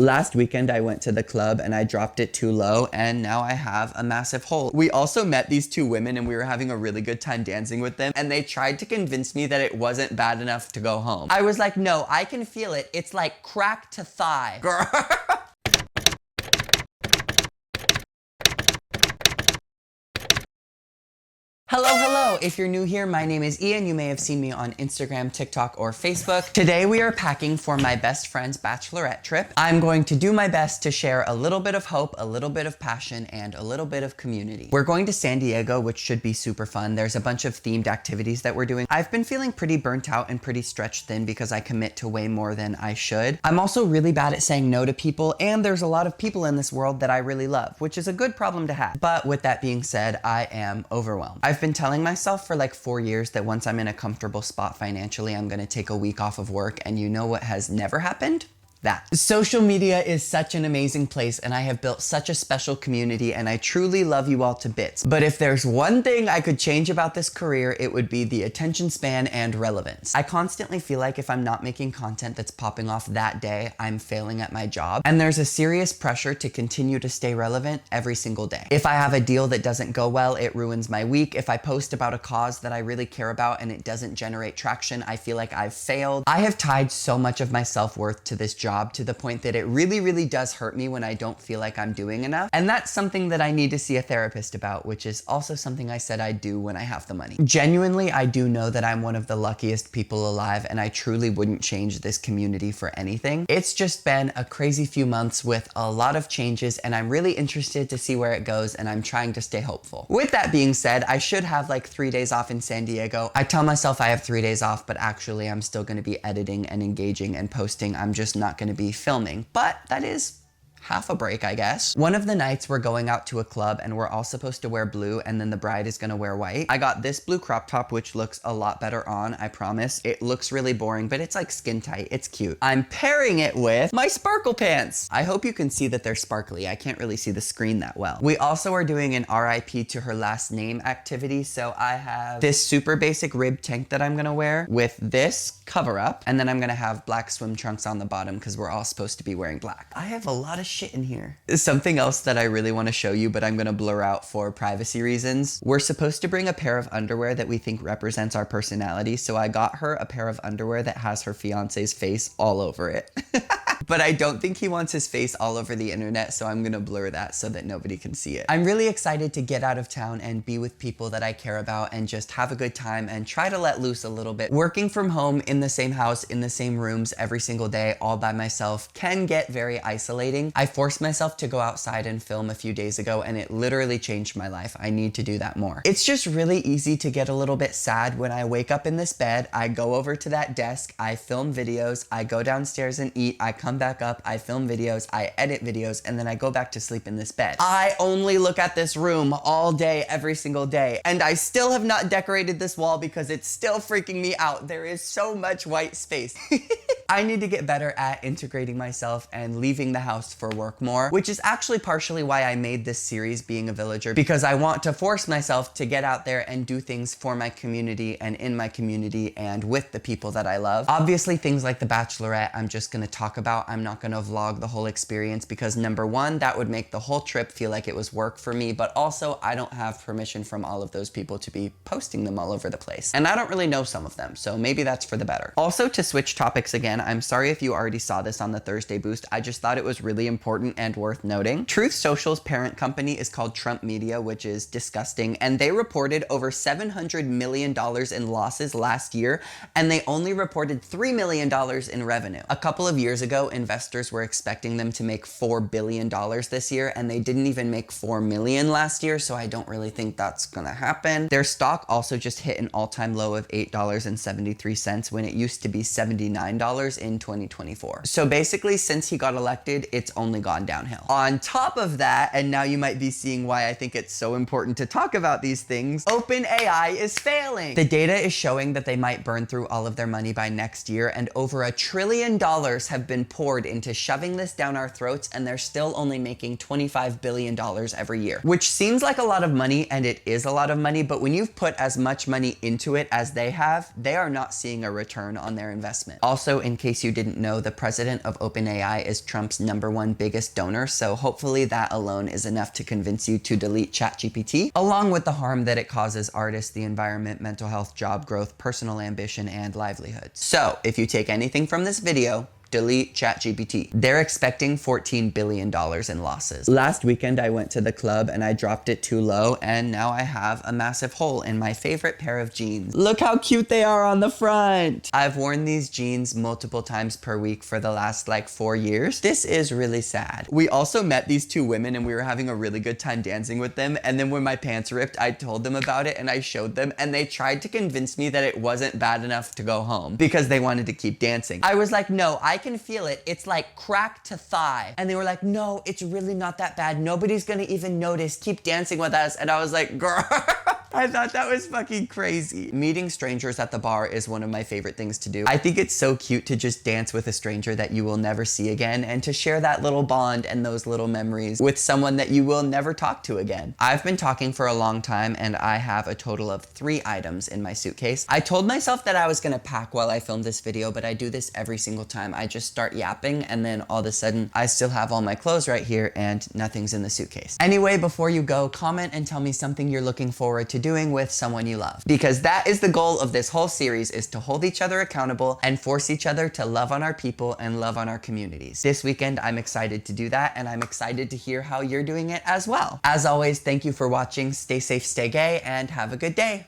Last weekend I went to the club and I dropped it too low and now I have a massive hole. We also met these two women and we were having a really good time dancing with them, and they tried to convince me that it wasn't bad enough to go home. I was like, no, I can feel it. It's like crack to thigh. Girl. Hello. If you're new here, my name is Ian. You may have seen me on Instagram, TikTok, or Facebook. Today we are packing for my best friend's bachelorette trip. I'm going to do my best to share a little bit of hope, a little bit of passion, and a little bit of community. We're going to San Diego, which should be super fun. There's a bunch of themed activities that we're doing. I've been feeling pretty burnt out and pretty stretched thin because I commit to way more than I should. I'm also really bad at saying no to people, and there's a lot of people in this world that I really love, which is a good problem to have. But with that being said, I am overwhelmed. I've been telling myself for like 4 years that once I'm in a comfortable spot financially, I'm gonna take a week off of work, and you know what has never happened? That. Social media is such an amazing place, and I have built such a special community, and I truly love you all to bits. But if there's one thing I could change about this career, it would be the attention span and relevance. I constantly feel like if I'm not making content that's popping off that day, I'm failing at my job, and there's a serious pressure to continue to stay relevant every single day. If I have a deal that doesn't go well, it ruins my week. If I post about a cause that I really care about and it doesn't generate traction, I feel like I've failed. I have tied so much of my self-worth to this job to the point that it really does hurt me when I don't feel like I'm doing enough. And that's something that I need to see a therapist about, which is also something I said I'd do when I have the money. Genuinely, I do know that I'm one of the luckiest people alive, and I truly wouldn't change this community for anything. It's just been a crazy few months with a lot of changes, and I'm really interested to see where it goes, and I'm trying to stay hopeful. With that being said, I should have like 3 days off in San Diego. I tell myself I have 3 days off, but actually I'm still gonna be editing and engaging and posting. I'm just not gonna be filming, but that is half a break, I guess. One of the nights we're going out to a club and we're all supposed to wear blue, and then the bride is gonna wear white. I got this blue crop top, which looks a lot better on, I promise. It looks really boring, but it's like skin tight, it's cute. I'm pairing it with my sparkle pants. I hope you can see that they're sparkly. I can't really see the screen that well. We also are doing an RIP to her last name activity, so I have this super basic rib tank that I'm gonna wear with this cover up, and then I'm gonna have black swim trunks on the bottom because we're all supposed to be wearing black. I have a lot of shit in here. Something else that I really want to show you, but I'm gonna blur out for privacy reasons. We're supposed to bring a pair of underwear that we think represents our personality, so I got her a pair of underwear that has her fiance's face all over it. But I don't think he wants his face all over the internet, so I'm gonna blur that so that nobody can see it. I'm really excited to get out of town and be with people that I care about and just have a good time and try to let loose a little bit. Working from home in the same house, in the same rooms every single day, all by myself, can get very isolating. I forced myself to go outside and film a few days ago, and it literally changed my life. I need to do that more. It's just really easy to get a little bit sad when I wake up in this bed, I go over to that desk, I film videos, I go downstairs and eat, I come back up, I film videos, I edit videos, and then I go back to sleep in this bed. I only look at this room all day, every single day, and I still have not decorated this wall because it's still freaking me out. There is so much white space. I need to get better at integrating myself and leaving the house for work more, which is actually partially why I made this series, Being a Villager, because I want to force myself to get out there and do things for my community and in my community and with the people that I love. Obviously, things like The Bachelorette, I'm just gonna talk about. I'm not gonna vlog the whole experience because number one, that would make the whole trip feel like it was work for me, but also I don't have permission from all of those people to be posting them all over the place. And I don't really know some of them, so maybe that's for the better. Also, to switch topics again, I'm sorry if you already saw this on the Thursday Boost. I just thought it was really important and worth noting. Truth Social's parent company is called Trump Media, which is disgusting, and they reported over $700 million in losses last year, and they only reported $3 million in revenue. A couple of years ago, investors were expecting them to make $4 billion this year, and they didn't even make $4 million last year, so I don't really think that's gonna happen. Their stock also just hit an all-time low of $8.73 when it used to be $79 in 2024. So basically, since he got elected, it's only gone downhill. On top of that, and now you might be seeing why I think it's so important to talk about these things, OpenAI is failing. The data is showing that they might burn through all of their money by next year, and over $1 trillion have been poured into shoving this down our throats, and they're still only making $25 billion every year, which seems like a lot of money, and it is a lot of money, but when you've put as much money into it as they have, they are not seeing a return on their investment. Also, in in case you didn't know, the president of OpenAI is Trump's #1 biggest donor, so hopefully that alone is enough to convince you to delete ChatGPT, along with the harm that it causes artists, the environment, mental health, job growth, personal ambition, and livelihood. So if you take anything from this video, delete ChatGPT. They're expecting $14 billion in losses. Last weekend, I went to the club and I dropped it too low, and now I have a massive hole in my favorite pair of jeans. Look how cute they are on the front. I've worn these jeans multiple times per week for the last like 4 years. This is really sad. We also met these two women and we were having a really good time dancing with them. And then when my pants ripped, I told them about it and I showed them, and they tried to convince me that it wasn't bad enough to go home because they wanted to keep dancing. I was like, no, I can feel it. It's like crack to thigh. And they were like, no, it's really not that bad. Nobody's gonna even notice. Keep dancing with us. And I was like, girl. I thought that was fucking crazy. Meeting strangers at the bar is one of my favorite things to do. I think it's so cute to just dance with a stranger that you will never see again, and to share that little bond and those little memories with someone that you will never talk to again. I've been talking for a long time and I have a total of 3 items in my suitcase. I told myself that I was gonna pack while I filmed this video, but I do this every single time. I just start yapping and then all of a sudden I still have all my clothes right here and nothing's in the suitcase. Anyway, before you go, comment and tell me something you're looking forward to doing with someone you love, because that is the goal of this whole series, is to hold each other accountable and force each other to love on our people and love on our communities. This weekend, I'm excited to do that, and I'm excited to hear how you're doing it as well. As always, thank you for watching. Stay safe, stay gay, and have a good day.